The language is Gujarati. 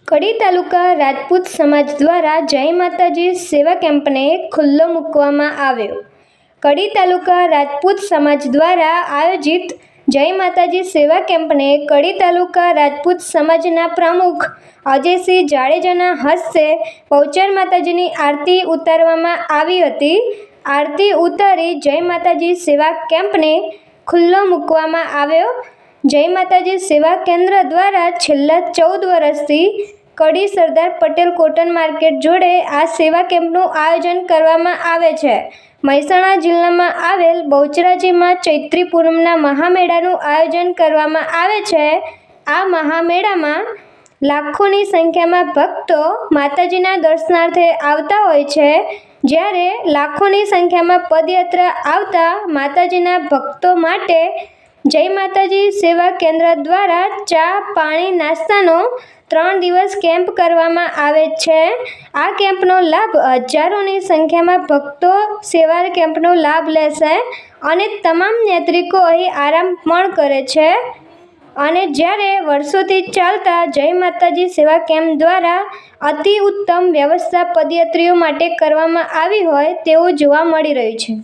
કડી તાલુકા રાજપૂત સમાજ દ્વારા જય માતાજી સેવા કેમ્પને ખુલ્લો મૂકવામાં આવ્યો। કડી તાલુકા રાજપૂત સમાજ દ્વારા આયોજિત જય માતાજી સેવા કેમ્પને કડી તાલુકા રાજપૂત સમાજના પ્રમુખ અજયસિંહ જાડેજાના હસ્તે બહુચર માતાજીની આરતી ઉતારવામાં આવી હતી। આરતી ઉતારી જય માતાજી સેવા કેમ્પને ખુલ્લો મૂકવામાં આવ્યો। જય માતાજી સેવા કેન્દ્ર દ્વારા છેલ્લા 14 વર્ષથી કડી સરદાર પટેલ કોટન માર્કેટ જોડે આ સેવા કેમ્પનું આયોજન કરવામાં આવે છે। મહેસાણા જિલ્લામાં આવેલ બહુચરાજીમાં ચૈત્રી પૂનમના મહામેળાનું આયોજન કરવામાં આવે છે। આ મહામેળામાં લાખોની સંખ્યામાં ભક્તો માતાજીના દર્શનાર્થે આવતા હોય છે, જ્યારે લાખોની સંખ્યામાં પદયાત્રા આવતા માતાજીના ભક્તો માટે જય માતાજી સેવા કેન્દ્ર દ્વારા ચા, પાણી, નાસ્તાનો 3 દિવસ કેમ્પ કરવામાં આવે છે। આ કેમ્પનો લાભ હજારોની સંખ્યામાં ભક્તો સેવા કેમ્પનો લાભ લેશે અને તમામ યાત્રિકો અહીં આરામ પણ કરે છે। અને જ્યારે વર્ષોથી ચાલતા જય માતાજી સેવા કેમ્પ દ્વારા અતિ ઉત્તમ વ્યવસ્થા પદયાત્રીઓ માટે કરવામાં આવી હોય તેવું જોવા મળી રહ્યું છે।